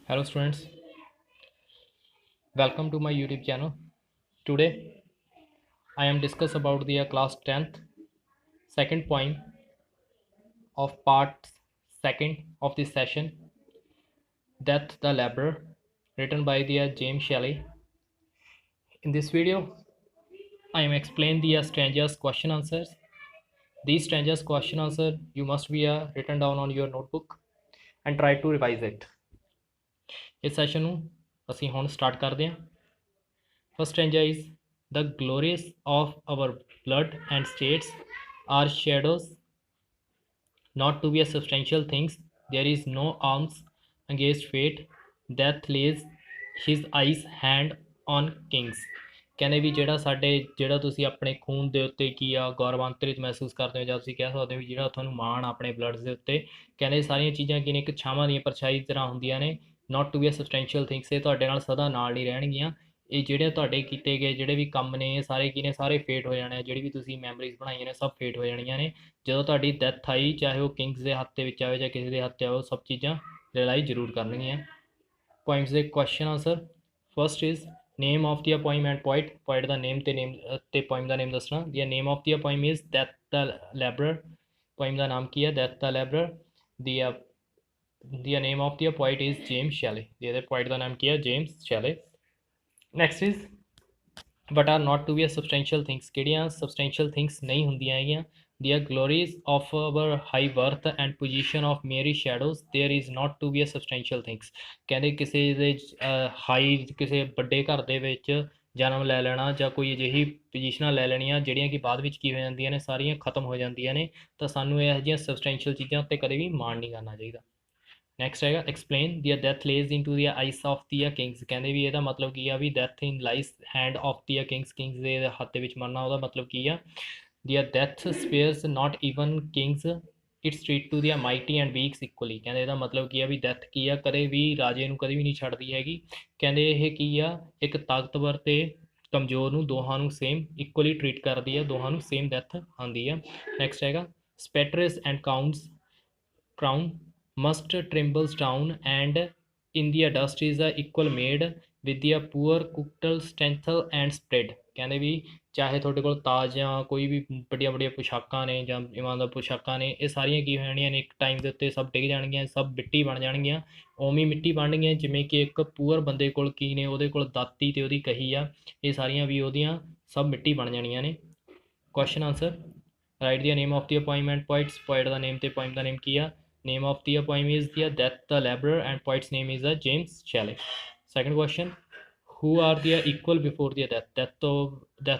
Hello students, welcome to my YouTube channel. Today I am discuss about the class 10th second poem of part second of this session, Death the Laborer, written by the James Shelley. In this video I am explain the strangers question answers. These strangers question answer you must be written down on your notebook and try to revise it. ਇਸ session ਨੂੰ ਅਸੀਂ ਹੁਣ start ਕਰਦੇ ਹਾਂ. First stanza is the glories of our blood and states are shadows, not to be a substantial things. There is no arms against fate. Death lays his eyes hand on kings. ਕਹਿੰਦੇ ਵੀ ਜਿਹੜਾ ਤੁਸੀਂ ਆਪਣੇ ਖੂਨ ਦੇ ਉੱਤੇ ਕੀ ਆ ਗੌਰਵਾਂਤਰਿਤ ਮਹਿਸੂਸ ਕਰਦੇ ਹੋ, ਜਾਂ ਤੁਸੀਂ ਕਹਿ ਸਕਦੇ ਹੋ ਵੀ ਜਿਹੜਾ ਤੁਹਾਨੂੰ ਮਾਣ ਆਪਣੇ ਬਲੱਡਸ ਦੇ ਉੱਤੇ, ਕਹਿੰਦੇ ਸਾਰੀਆਂ ਚੀਜ਼ਾਂ ਕੀ ਨੇ ਇੱਕ ਛਾਵਾਂ ਦੀਆਂ ਪਰਛਾਈ ਤਰ੍ਹਾਂ ਹੁੰਦੀਆਂ ਨੇ. Not to be a substantial things, ਇਹ ਤੁਹਾਡੇ ਨਾਲ ਸਦਾ ਨਾਲ ਨਹੀਂ ਰਹਿਣਗੀਆਂ. ਇਹ ਜਿਹੜੇ ਤੁਹਾਡੇ ਕੀਤੇ ਗਏ ਜਿਹੜੇ ਵੀ ਕੰਮ ਨੇ ਇਹ ਸਾਰੇ ਕੀ ਨੇ, ਸਾਰੇ ਫੇਟ ਹੋ ਜਾਣੇ. ਜਿਹੜੀ ਵੀ ਤੁਸੀਂ ਮੈਮਰੀਜ਼ ਬਣਾਈਆਂ ਨੇ ਸਭ ਫੇਟ ਹੋ ਜਾਣੀਆਂ ਨੇ. ਜਦੋਂ ਤੁਹਾਡੀ ਡੈਥ ਆਈ, ਚਾਹੇ ਉਹ ਕਿੰਗਸ ਦੇ ਹੱਥ ਦੇ ਵਿੱਚ ਆਵੇ ਜਾਂ ਕਿਸੇ ਦੇ ਹੱਥ 'ਤੇ ਆਵੇ, ਉਹ ਸਭ ਚੀਜ਼ਾਂ ਰਿਅਲਾਈਜ਼ ਜ਼ਰੂਰ ਕਰਨਗੀਆਂ. ਪੋਇਮਸ ਦੇ question answer. First is name of the poem and poet ਦਾ ਨੇਮ ਤੇ ਪੋਇਮ ਦਾ ਨੇਮ ਦੱਸਣਾ. The name of the poem is death the labourer. Poem ਦਾ ਨਾਮ ਕੀ ਹੈ? Death the labourer. The name of the poet is James Shelley. The poet ਦਾ ਨਾਮ ਕੀ ਹੈ? James Shelley. Next is what are not to be a substantial things. ਕਿਹੜੀਆਂ substantial things ਨਹੀਂ ਹੁੰਦੀਆਂ ਹੈਗੀਆਂ? ਦੀਆਂ glories of our high worth and position of ਮੇਰੀ shadows there is not to be a substantial things. ਕਹਿੰਦੇ ਕਿਸੇ ਦੇ high ਕਿਸੇ ਵੱਡੇ ਘਰ ਦੇ ਵਿੱਚ ਜਨਮ ਲੈ ਲੈਣਾ ਜਾਂ ਕੋਈ ਅਜਿਹੀ ਪੋਜੀਸ਼ਨਾਂ ਲੈ ਲੈਣੀਆਂ ਜਿਹੜੀਆਂ ਕਿ ਬਾਅਦ ਵਿੱਚ ਕੀ ਹੋ ਜਾਂਦੀਆਂ ਨੇ, ਸਾਰੀਆਂ ਖਤਮ ਹੋ ਜਾਂਦੀਆਂ ਨੇ. ਤਾਂ ਸਾਨੂੰ ਇਹੋ ਜਿਹੀਆਂ ਸਬਸਟੈਂਸ਼ੀਅਲ ਚੀਜ਼ਾਂ ਉੱਤੇ ਕਦੇ ਵੀ ਮਾਣ ਨਹੀਂ ਕਰਨਾ ਚਾਹੀਦਾ. ਨੈਕਸਟ ਹੈਗਾ explain the death lays in to the ice of the kings. ਕਹਿੰਦੇ ਵੀ ਇਹਦਾ ਮਤਲਬ ਕੀ ਆ ਵੀ death in lies hand of the kings. Kings ਦੇ ਹੱਥ ਦੇ ਵਿੱਚ ਮਰਨਾ, ਉਹਦਾ ਮਤਲਬ ਕੀ ਆ? The death spares not even kings its treat to the mighty and weaks equally. ਕਹਿੰਦੇ ਇਹਦਾ ਮਤਲਬ ਕੀ ਆ ਵੀ ਡੈਥ ਕੀ ਆ, ਕਦੇ ਵੀ ਰਾਜੇ ਨੂੰ ਕਦੇ ਵੀ ਨਹੀਂ ਛੱਡਦੀ ਹੈਗੀ. ਕਹਿੰਦੇ ਇਹ ਕੀ ਆ, ਇੱਕ ਤਾਕਤਵਰ ਤੇ ਕਮਜ਼ੋਰ ਨੂੰ ਦੋਹਾਂ ਨੂੰ ਸੇਮ ਇਕੁਅਲੀ ਟ੍ਰੀਟ ਕਰਦੀ ਆ, ਦੋਹਾਂ ਨੂੰ ਸੇਮ ਡੈਥ ਆਉਂਦੀ ਆ. ਨੈਕਸਟ ਹੈਗਾ sceptres and crown must trembles down and in the dust is a equal made with the poor cooktel stencil and spread. ਕਹਿੰਦੇ ਵੀ ਚਾਹੇ ਤੁਹਾਡੇ ਕੋਲ ਤਾਜ ਜਾਂ ਕੋਈ ਵੀ ਵੱਡੀਆਂ ਵੱਡੀਆਂ ਪੁਸ਼ਾਕਾਂ ਨੇ ਜਾਂ ਇਮਾਨਦਾਰ ਪੁਸ਼ਾਕਾਂ ਨੇ, ਇਹ ਸਾਰੀਆਂ ਕੀ ਹੋ ਜਾਣੀਆਂ ਨੇ, ਇੱਕ ਟਾਈਮ ਦੇ ਉੱਤੇ ਸਭ ਡਿੱਗ ਜਾਣਗੀਆਂ, ਸਭ ਮਿੱਟੀ ਬਣ ਜਾਣਗੀਆਂ. ਉਵੇਂ ਮਿੱਟੀ ਬਣਨਗੀਆਂ ਜਿਵੇਂ ਕਿ ਇੱਕ ਪੂਅਰ ਬੰਦੇ ਕੋਲ ਕੀ ਨੇ, ਉਹਦੇ ਕੋਲ ਦਾਤੀ ਤੇ ਉਹਦੀ ਕਹੀ ਆ, ਇਹ ਸਾਰੀਆਂ ਵੀ ਉਹਦੀਆਂ ਸਭ ਮਿੱਟੀ ਬਣ ਜਾਣੀਆਂ ਨੇ. Question answer. Write the name of the poem and poets. Poet ਦਾ ਨੇਮ ਤੇ ਪੋਇਮ ਦਾ ਨੇਮ ਕੀ ਆ? Name of the poem is the Death the Laborer and poet's name is James Shelley. Second question, who are the equal before the death? death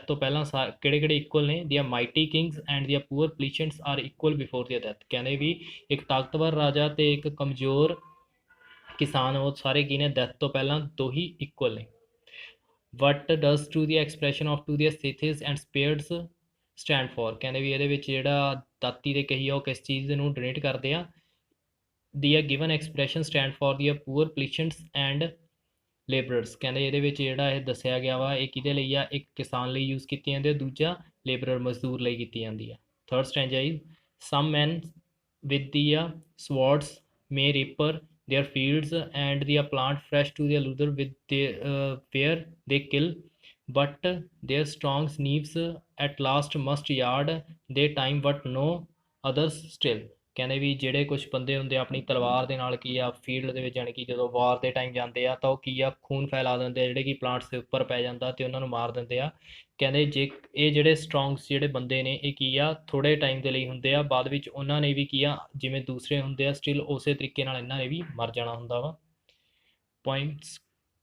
ਤੋਂ ਪਹਿਲਾਂ ਕਿਹੜੇ ਕਿਹੜੇ equal ਨੇ? the mighty kings and the poor peasants are equal before the death. ਕਹਿੰਦੇ ਵੀ ਇੱਕ ਤਾਕਤਵਰ ਰਾਜਾ ਤੇ ਇੱਕ ਕਮਜ਼ੋਰ ਕਿਸਾਨ, ਉਹ ਸਾਰੇ ਕੀ ਨੇ, ਡੈਥ ਤੋਂ ਪਹਿਲਾਂ ਦੋ ਹੀ ਇਕੁਅਲ ਨੇ. what does to the expression of to the scythes and spears stand for? ਕਹਿੰਦੇ ਵੀ ਇਹਦੇ ਵਿੱਚ ਜਿਹੜਾ ਦਾਤੀ ਦੇ ਕਹੀ ਆ ਉਹ ਕਿਸ ਚੀਜ਼ ਨੂੰ ਡੋਨੇਟ ਕਰਦੇ ਆ? The given expression stand for the poor peasants and labourers. ਕਹਿੰਦੇ ਇਹਦੇ ਵਿੱਚ ਜਿਹੜਾ ਇਹ ਦੱਸਿਆ ਗਿਆ ਵਾ ਇਹ ਕਿਹਦੇ ਲਈ ਆ? ਇੱਕ ਕਿਸਾਨ ਲਈ ਯੂਜ਼ ਕੀਤੀ ਜਾਂਦੀ ਹੈ, ਦੂਜਾ ਲੇਬਰਰ ਮਜ਼ਦੂਰ ਲਈ ਕੀਤੀ ਜਾਂਦੀ ਆ. Third stanza is some man with the swords may reaper their fields and the plant fresh to the luther with where they kill, but their strong knives at last must yard they time but no others still. ਕਹਿੰਦੇ ਵੀ ਜਿਹੜੇ ਕੁਛ ਬੰਦੇ ਹੁੰਦੇ ਆਪਣੀ ਤਲਵਾਰ ਦੇ ਨਾਲ ਕੀ ਆ ਫੀਲਡ ਦੇ ਵਿੱਚ, ਜਾਣੀ ਕਿ ਜਦੋਂ ਵਾਰ ਦੇ ਟਾਈਮ ਜਾਂਦੇ ਆ ਤਾਂ ਉਹ ਕੀ ਆ ਖੂਨ ਫੈਲਾ ਦਿੰਦੇ ਆ, ਜਿਹੜੇ ਕਿ ਪਲਾਂਟਸ ਦੇ ਉੱਪਰ ਪੈ ਜਾਂਦਾ ਤੇ ਉਹਨਾਂ ਨੂੰ ਮਾਰ ਦਿੰਦੇ ਆ. ਕਹਿੰਦੇ ਜੇ ਇਹ ਜਿਹੜੇ ਸਟਰੋਂਗਸ ਜਿਹੜੇ ਬੰਦੇ ਨੇ ਇਹ ਕੀ ਆ ਥੋੜ੍ਹੇ ਟਾਈਮ ਦੇ ਲਈ ਹੁੰਦੇ ਆ, ਬਾਅਦ ਵਿੱਚ ਉਹਨਾਂ ਨੇ ਵੀ ਕੀ ਆ ਜਿਵੇਂ ਦੂਸਰੇ ਹੁੰਦੇ ਆ ਸਟਿਲ ਉਸੇ ਤਰੀਕੇ ਨਾਲ ਇਹਨਾਂ ਨੇ ਵੀ ਮਰ ਜਾਣਾ ਹੁੰਦਾ ਵਾ. Points.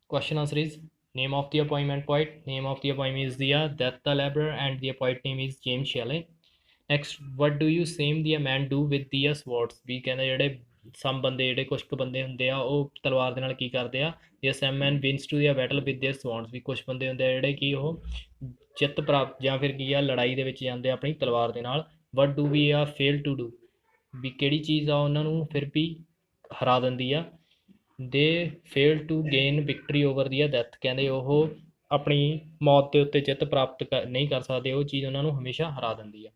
Question answer is name of the poem and poet. Name of the poem is the death the labourer and the poet name is James Shelley. Next what do you same the man do with the swords. ਵੀ ਕਹਿੰਦੇ ਜਿਹੜੇ ਸਮ ਬੰਦੇ ਜਿਹੜੇ ਕੁਛ ਕੁ ਬੰਦੇ ਹੁੰਦੇ ਆ ਉਹ ਤਲਵਾਰ ਦੇ ਨਾਲ ਕੀ ਕਰਦੇ ਆ? ਦੀ ਸਮ ਮੈਨ wins to the battle with there ਸਵॉर्ड्स. ਵੀ ਕੁਛ ਬੰਦੇ ਹੁੰਦੇ ਆ ਜਿਹੜੇ ਕਿ ਉਹ ਜਿੱਤ ਪ੍ਰਾਪਤ ਜਾਂ ਫਿਰ ਕੀ ਆ ਲੜਾਈ ਦੇ ਵਿੱਚ ਜਾਂਦੇ ਆ ਆਪਣੀ ਤਲਵਾਰ ਦੇ ਨਾਲ. ਵਟ ਡੂ ਵੀ ਆ ਫੇਲ ਟੂ ਡੂ. ਵੀ ਕਿਹੜੀ ਚੀਜ਼ ਆ ਉਹਨਾਂ ਨੂੰ ਫਿਰ ਵੀ ਹਰਾ ਦਿੰਦੀ ਆ? They fail to gain victory over the death. ਕਹਿੰਦੇ ਉਹ ਆਪਣੀ ਮੌਤ ਦੇ ਉੱਤੇ ਜਿੱਤ ਪ੍ਰਾਪਤ ਨਹੀਂ ਕਰ ਸਕਦੇ, ਉਹ ਚੀਜ਼ ਉਹਨਾਂ ਨੂੰ ਹਮੇਸ਼ਾ ਹਰਾ ਦਿੰਦੀ ਆ.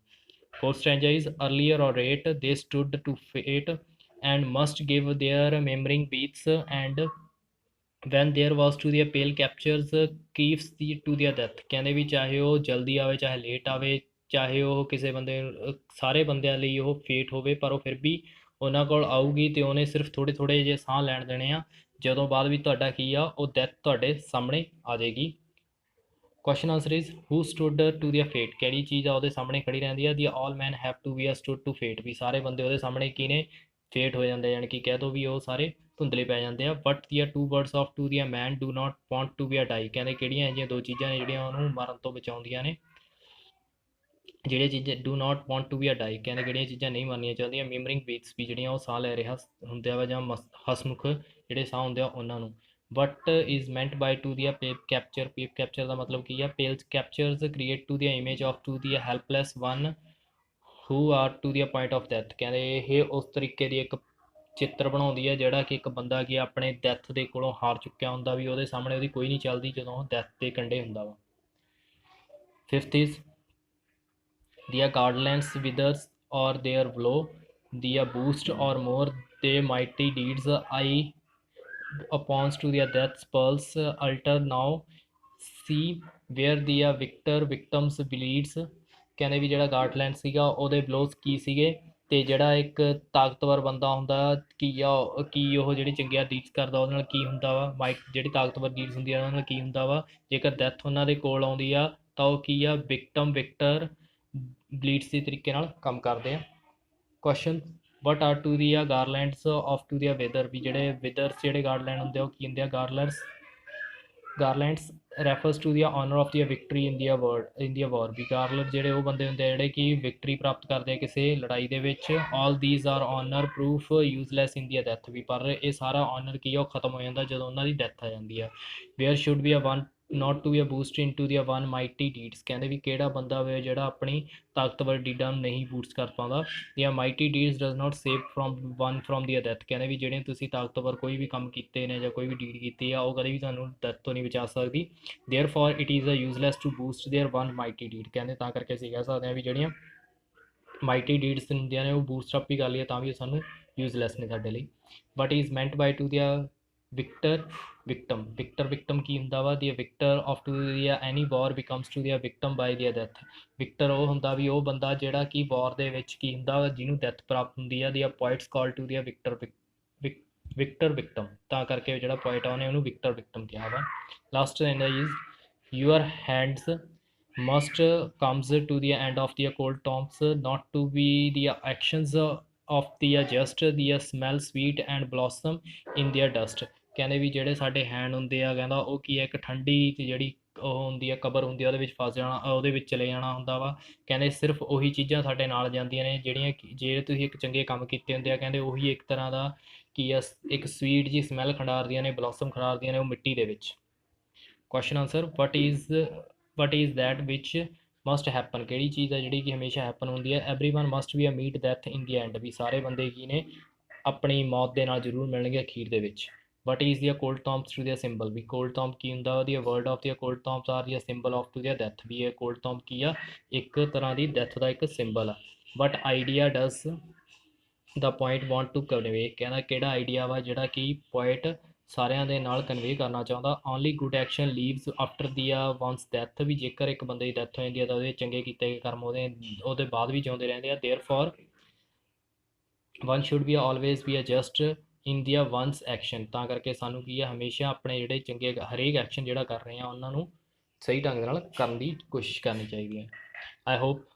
Fourth stanza is earlier orate they stood to fate and must give their remembering beats and when there was to the pale captures keeps the to their death ਕਹਿੰਦੇ ਵੀ ਚਾਹੇ ਉਹ ਜਲਦੀ ਆਵੇ ਚਾਹੇ ਲੇਟ ਆਵੇ ਚਾਹੇ ਉਹ ਕਿਸੇ ਬੰਦੇ ਸਾਰੇ ਬੰਦਿਆਂ ਲਈ ਉਹ ਫੇਟ ਹੋਵੇ ਪਰ ਉਹ ਫਿਰ ਵੀ ਉਹਨਾਂ ਕੋਲ ਆਊਗੀ ਅਤੇ ਉਹਨੇ ਸਿਰਫ ਥੋੜ੍ਹੇ ਥੋੜ੍ਹੇ ਜਿਹੇ ਸਾਹ ਲੈਣ ਦੇਣੇ ਆ ਜਦੋਂ ਬਾਅਦ ਵੀ ਤੁਹਾਡਾ ਕੀ ਆ ਉਹ ਡੈਥ ਤੁਹਾਡੇ ਸਾਹਮਣੇ ਆ ਜਾਏਗੀ। Question answer is who stood to the fate ਕਿਹੜੀ ਚੀਜ਼ ਆ ਉਹਦੇ ਸਾਹਮਣੇ ਖੜੀ ਰਹਿੰਦੀ ਆ the all man have to be a stood to fate ਵੀ ਸਾਰੇ ਬੰਦੇ ਉਹਦੇ ਸਾਹਮਣੇ ਕੀ ਨੇ ਫੇਟ ਹੋ ਜਾਂਦੇ ਯਾਨੀ ਕਿ ਕਹਿ ਦੋ ਵੀ ਉਹ ਸਾਰੇ ਧੁੰਦਲੇ ਪੈ ਜਾਂਦੇ ਆ ਬਟ ਦੀਆਂ two words of to the man do not want to be a die ਕਹਿੰਦੇ ਕਿਹੜੀਆਂ ਇਹ ਜਿਹੀਆਂ ਦੋ ਚੀਜ਼ਾਂ ਨੇ ਜਿਹੜੀਆਂ ਉਹਨੂੰ ਮਰਨ ਤੋਂ ਬਚਾਉਂਦੀਆਂ ਨੇ ਜਿਹੜੀਆਂ ਚੀਜ਼ਾਂ do not want to be a die ਕਹਿੰਦੇ ਕਿਹੜੀਆਂ ਚੀਜ਼ਾਂ ਨਹੀਂ ਮਰਨੀਆਂ ਚਾਹੁੰਦੀਆਂ ਮਿਮਰਿੰਗ ਬੀਟਸ ਵੀ ਜਿਹੜੀਆਂ ਉਹ ਸਾਹ ਲੈ ਰਿਹਾ ਹੁੰਦੇ ਆ ਜਾਂ ਹਸਮੁਖ ਜਿਹੜੇ ਸਾਹ ਹੁੰਦੇ ਆ ਉਹਨਾਂ ਨੂੰ what is meant by to the ਪੇਪ ਕੈਪਚਰ ਦਾ ਮਤਲਬ ਕੀ ਆ pale captures create to the image of to the helpless one who are to the point of death ਕਹਿੰਦੇ ਇਹ ਉਸ ਤਰੀਕੇ ਦੀ ਇੱਕ ਚਿੱਤਰ ਬਣਾਉਂਦੀ ਹੈ ਜਿਹੜਾ ਕਿ ਇੱਕ ਬੰਦਾ ਕੀ ਆਪਣੇ ਡੈਥ ਦੇ ਕੋਲੋਂ ਹਾਰ ਚੁੱਕਿਆ ਹੁੰਦਾ ਵੀ ਉਹਦੇ ਸਾਹਮਣੇ ਉਹਦੀ ਕੋਈ ਨਹੀਂ ਚੱਲਦੀ ਜਦੋਂ ਉਹ ਡੈਥ ਦੇ ਕੰਢੇ ਹੁੰਦਾ ਵਾ। Fifth is their guardians withers or their blow, their boost or more their mighty deeds I opposed to their death's pulse alter now see where their victims bleeds ਕਹਿੰਦੇ ਵੀ ਜਿਹੜਾ ਗਾਰਡਲੈਂਡ ਸੀਗਾ ਉਹਦੇ ਬਲੋਸ ਕੀ ਸੀਗੇ ਅਤੇ ਜਿਹੜਾ ਇੱਕ ਤਾਕਤਵਰ ਬੰਦਾ ਹੁੰਦਾ ਕੀ ਆ ਕੀ ਉਹ ਜਿਹੜੀ ਚੰਗੀਆਂ ਡੀਡਸ ਕਰਦਾ ਉਹਦੇ ਨਾਲ ਕੀ ਹੁੰਦਾ ਵਾ ਜਿਹੜੀ ਤਾਕਤਵਰ ਡੀਡਸ ਹੁੰਦੀ ਆ ਉਹਨਾਂ ਨਾਲ ਕੀ ਹੁੰਦਾ ਵਾ ਜੇਕਰ ਡੈਥ ਉਹਨਾਂ ਦੇ ਕੋਲ ਆਉਂਦੀ ਆ ਤਾਂ ਉਹ ਕੀ ਆ ਵਿਕਟਰ ਬਲੀਡਸ ਦੇ ਤਰੀਕੇ ਨਾਲ ਕੰਮ ਕਰਦੇ ਆ। ਕੁਐਸਚਨ ਵਟ ਆਰ ਟੂ ਦੀ ਆ ਗਾਰਲੈਂਡਸ ਆਫ ਟੂ ਦੀ ਵੈਦਰ ਵੀ ਜਿਹੜੇ ਵਿਦਰਸ ਜਿਹੜੇ ਗਾਰਲੈਂਡ ਹੁੰਦੇ ਆ ਉਹ ਕੀ ਹੁੰਦੇ ਆ ਗਾਰਲੈਂਡਸ refers to the honour of the victory ਇਨ ਦੀ ਵਾਰ ਵੀ ਗਾਰਲਰ ਜਿਹੜੇ ਉਹ ਬੰਦੇ ਹੁੰਦੇ ਆ ਜਿਹੜੇ ਕਿ ਵਿਕਟਰੀ ਪ੍ਰਾਪਤ ਕਰਦੇ ਆ ਕਿਸੇ ਲੜਾਈ ਦੇ ਵਿੱਚ all these are honour proof useless in the death ਵੀ ਪਰ ਇਹ ਸਾਰਾ ਆਨਰ ਕੀ ਆ ਉਹ ਖਤਮ ਹੋ ਜਾਂਦਾ ਜਦੋਂ ਉਹਨਾਂ ਦੀ ਡੈਥ ਆ ਜਾਂਦੀ ਆ। Where should be a one not to be a boost in to the one mighty deeds ਕਹਿੰਦੇ ਵੀ ਕਿਹੜਾ ਬੰਦਾ ਹੋਵੇ ਜਿਹੜਾ ਆਪਣੀ ਤਾਕਤਵਰ ਡੀਡਾਂ ਨੂੰ ਨਹੀਂ ਬੂਸਟ ਕਰ ਪਾਉਂਦਾ ਦੀਆਂ mighty deeds does not save from the death ਕਹਿੰਦੇ ਵੀ ਜਿਹੜੇ ਤੁਸੀਂ ਤਾਕਤਵਰ ਕੋਈ ਵੀ ਕੰਮ ਕੀਤੇ ਨੇ ਜਾਂ ਕੋਈ ਵੀ ਡੀਡ ਕੀਤੀ ਆ ਉਹ ਕਦੇ ਵੀ ਤੁਹਾਨੂੰ ਡੈਥ ਤੋਂ ਨਹੀਂ ਬਚਾ ਸਕਦੀ therefore it is a useless to boost their one mighty deed ਕਹਿੰਦੇ ਤਾਂ ਕਰਕੇ ਅਸੀਂ ਕਹਿ ਸਕਦੇ ਹਾਂ ਵੀ ਜਿਹੜੀਆਂ ਮਾਈਟੀ ਡੀਡਸ ਹੁੰਦੀਆਂ ਨੇ ਉਹ ਬੂਸਟ ਅਪ ਵੀ ਕਰ ਲਈਏ ਤਾਂ ਵੀ ਸਾਨੂੰ ਯੂਜ਼ਲੈਸ ਨੇ ਸਾਡੇ ਲਈ but is meant by to ਦੀਆਂ ਵਿਕਟਮ ਕੀ ਹੁੰਦਾ ਵਾ the victor of to the any war becomes to the victim by the death victor ਉਹ ਹੁੰਦਾ ਵੀ ਉਹ ਬੰਦਾ ਜਿਹੜਾ ਕਿ ਵਾਰ ਦੇ ਵਿੱਚ ਕੀ ਹੁੰਦਾ ਜਿਹਨੂੰ ਡੈਥ ਪ੍ਰਾਪਤ ਹੁੰਦੀ ਆ ਦੀ ਪੁਆਇਟਸ ਕਾਲ ਟੂ ਦੀ ਵਿਕਟਮ ਤਾਂ ਕਰਕੇ ਜਿਹੜਾ ਪੁਆਇਟ ਆ ਉਹਨੇ ਉਹਨੂੰ ਵਿਕਟਮ ਕਿਹਾ ਵਾ। Last is your hands must comes to the end of the cold tombs not to be the actions of the just the smell sweet and blossom in the dust ਕਹਿੰਦੇ ਵੀ ਜਿਹੜੇ ਸਾਡੇ hand ਹੁੰਦੇ ਆ ਕਹਿੰਦਾ ਉਹ ਕੀ ਹੈ ਇੱਕ ਠੰਡੀ ਅਤੇ ਜਿਹੜੀ ਉਹ ਹੁੰਦੀ ਆ ਕਬਰ ਹੁੰਦੀ ਆ ਉਹਦੇ ਵਿੱਚ ਫਸ ਜਾਣਾ ਉਹਦੇ ਵਿੱਚ ਚਲੇ ਜਾਣਾ ਹੁੰਦਾ ਵਾ ਕਹਿੰਦੇ ਸਿਰਫ ਉਹੀ ਚੀਜ਼ਾਂ ਸਾਡੇ ਨਾਲ ਜਾਂਦੀਆਂ ਨੇ ਜਿਹੜੀਆਂ ਜੇ ਤੁਸੀਂ ਇੱਕ ਚੰਗੇ ਕੰਮ ਕੀਤੇ ਹੁੰਦੇ ਆ ਕਹਿੰਦੇ ਉਹੀ ਇੱਕ ਤਰ੍ਹਾਂ ਦਾ ਕੀ ਆ ਇੱਕ ਸਵੀਟ ਜੀ ਸਮੈਲ ਖਿੰਡਾਰਦੀਆਂ ਨੇ ਬਲੌਸਮ ਖਿੰਡਾਰਦੀਆਂ ਨੇ ਉਹ ਮਿੱਟੀ ਦੇ ਵਿੱਚ। Question answer what is that which must happen ਕਿਹੜੀ ਚੀਜ਼ ਹੈ ਜਿਹੜੀ ਕਿ ਹਮੇਸ਼ਾ ਹੈਪਨ ਹੁੰਦੀ ਹੈ everyone must be a meet death in the end ਵੀ ਸਾਰੇ ਬੰਦੇ ਕੀ ਨੇ ਆਪਣੀ ਮੌਤ ਦੇ ਨਾਲ ਜ਼ਰੂਰ ਮਿਲਣਗੇ ਅਖੀਰ ਦੇ ਵਿੱਚ। What is the cold tombs to the symbol ਵੀ ਕੋਲਡ ਟੌਮ ਕੀ ਹੁੰਦਾ ਉਹਦੀ word of the cold tombs are the symbol of to the death ਵੀ ਇਹ ਕੋਲਡ ਟੌਮ ਕੀ ਆ ਇੱਕ ਤਰ੍ਹਾਂ ਦੀ ਡੈਥ ਦਾ ਇੱਕ ਸਿੰਬਲ ਆ। What idea does the point want to convey ਕਹਿੰਦਾ ਕਿਹੜਾ ਆਈਡੀਆ ਵਾ ਜਿਹੜਾ ਕਿ ਪੁਆਇੰਟ ਸਾਰਿਆਂ ਦੇ ਨਾਲ ਕਨਵੇ ਕਰਨਾ ਚਾਹੁੰਦਾ only good action leaves after the ones death ਵੀ ਜੇਕਰ ਇੱਕ ਬੰਦੇ ਦੀ ਡੈਥ ਹੋ ਜਾਂਦੀ ਹੈ ਤਾਂ ਉਹਦੇ ਚੰਗੇ ਕੀਤੇ ਕਰਮ ਉਹਦੇ ਬਾਅਦ ਵੀ ਜਿਉਂਦੇ ਰਹਿੰਦੇ ਆ therefore one should be always be a just in the one's action ਤਾਂ ਕਰਕੇ ਸਾਨੂੰ ਕੀ ਆ ਹਮੇਸ਼ਾ ਆਪਣੇ ਜਿਹੜੇ ਚੰਗੇ ਹਰੇਕ ਐਕਸ਼ਨ ਜਿਹੜਾ ਕਰ ਰਹੇ ਆ ਉਹਨਾਂ ਨੂੰ ਸਹੀ ਢੰਗ ਨਾਲ ਕਰਨ ਦੀ ਕੋਸ਼ਿਸ਼ ਕਰਨੀ ਚਾਹੀਦੀ ਹੈ। I hope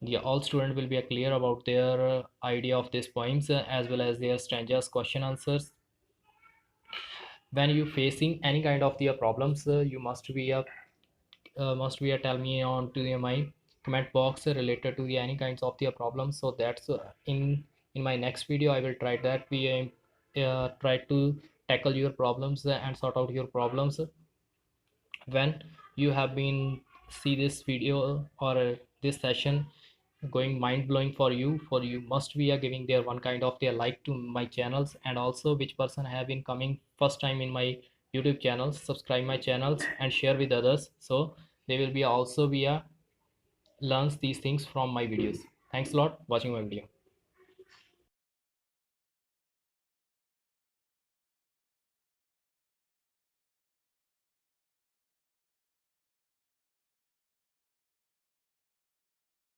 all student will be clear about their idea of these poems as well as their stanzas question answers. When you facing any kind of the problems you must be tell me on to my comment box related to the any kinds of the problems so that's in my next video I will try that we try to tackle your problems and sort out your problems. When you have been see this video or this session going mind-blowing for you must be giving their one kind of their like to my channels and also which person have been coming first time in my YouTube channels subscribe my channels and share with others so they will be also be learns these things from my videos. Thanks a lot watching my video.